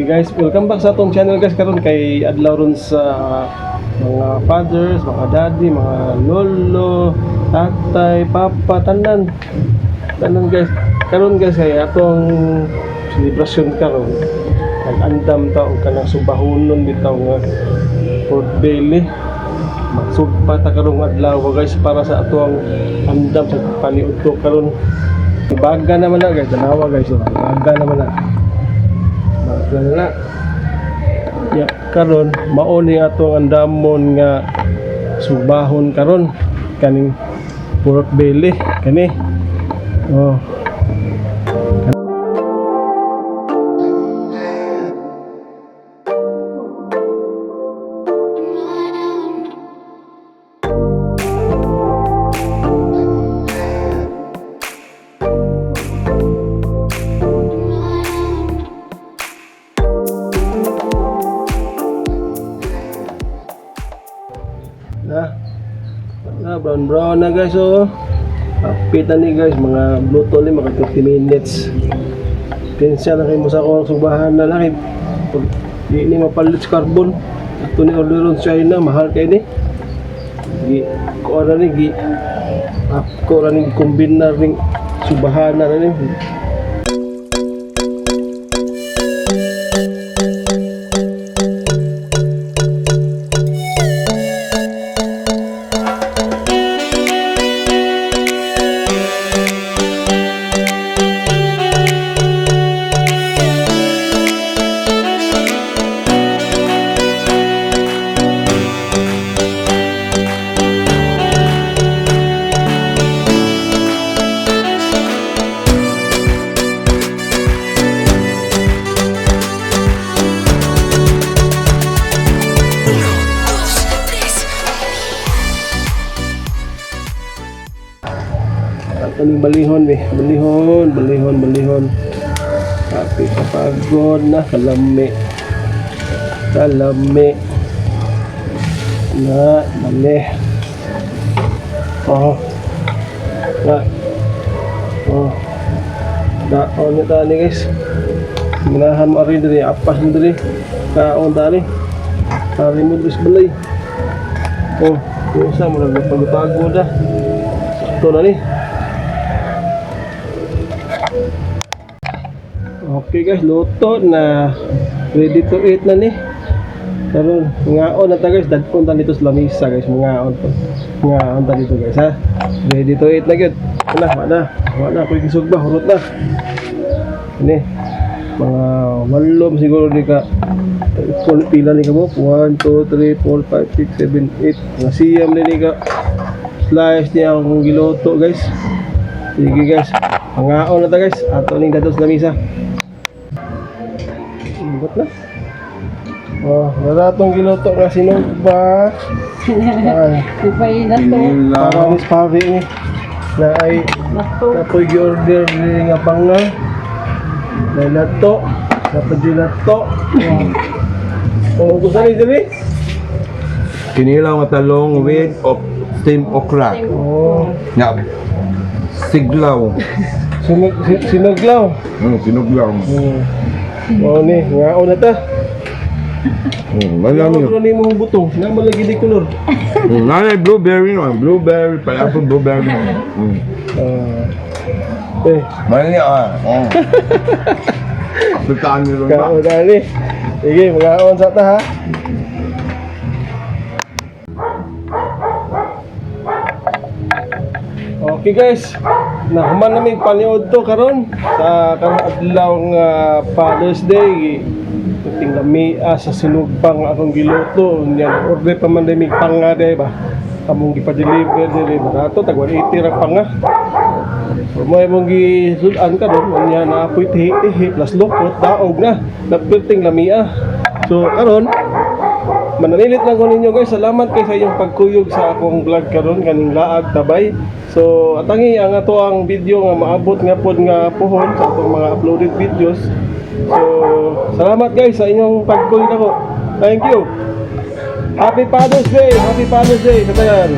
Okay guys, welcome back sa atong channel guys. Karon kay adlaw ron sa mga fathers, mga daddy, mga lolo, tatay, papa, tanan guys. Karon guys ay atong celebration karon. Nag-andam ta og kanang subahonon bitaw nga Fort Bailey. Magsugpa ta karong adlaw guys para sa atong andam sa paniud to karon. Ibaga naman na guys, dalawa guys. Ibaga naman na. Baga ya karon mao ni atong andamon nga subahon karon kaning Fort Bailey kani. Oh. Brown na guys, oh. Kapit na ni guys, mga bluto ni mga 30 minutes. Pensya na kayo mo sa akong subahan na lang. Di ni mapalit sa carbon. Ito ni order on China, mahal kayo ni. Ko ni gi. Ako ra ni kombin na ring subahan na ni. Kaning balihon balihon tapi kapagod na kalami na mali oh daon ni tani guys minahan mo rin diri apas mo diri kaon tani tari mo diri balay oh isa mo nagpagpagod na sakto na ni. Okay guys, luto na, ready to eat na ni. Karon ngaon na ta guys, dagkon ta dito sa lamisa guys, ngaon ta dito guys ha. Ready to eat na gyud. Wala ko gisugba hurot na. Ini mga walom siguro ni ka. Pila ni ka mo? 1 2 3 4 5 6 7 8. Nasiyam ni ka. Slice niya ang giluto guys. Sige guys, ngaon na ta guys, ato ning dito sa lamisa. Na. Oh, naratong giluto nga sinugba. Kupay na to. Para mis pari ni. Na ay napoy gi-order ni nga panga. Na lato, napoy lato. Oh, gusto ni diri? Kinilaw nga talong with steamed okra. Oh, Nga siglaw. sinuglaw. Sinuglaw. Oh ni, ngaon na ta. Malami. Ano ni mo butong? Na malagi di kulor. Nanay blueberry no, blueberry, pineapple blueberry. Mali Betaan ni ron ba? Kaon na ni. Sige, ngaon sa ta ha. Okay guys, nahuman namin paniod to karon sa karong adlaw nga Father's Day. Ting lami sa sinugbang akong giluto nya order pa man dimi pangade ba. Among gipa-deliver diri barato tag 180 ra panga. Mo imong gisudan karon nya na apoy tihi plus lukot daog na. Nagperting lamia. So karon mananilit lang ko ninyo guys. Salamat kay sa inyong pagkuyog sa akong vlog karon kaning laag tabay. So atangi ang ato ang video nga maabot nga pod nga pohon sa atong mga uploaded videos. So salamat guys sa inyong pagkuyog nako. Thank you. Happy Father's Day sa tanan.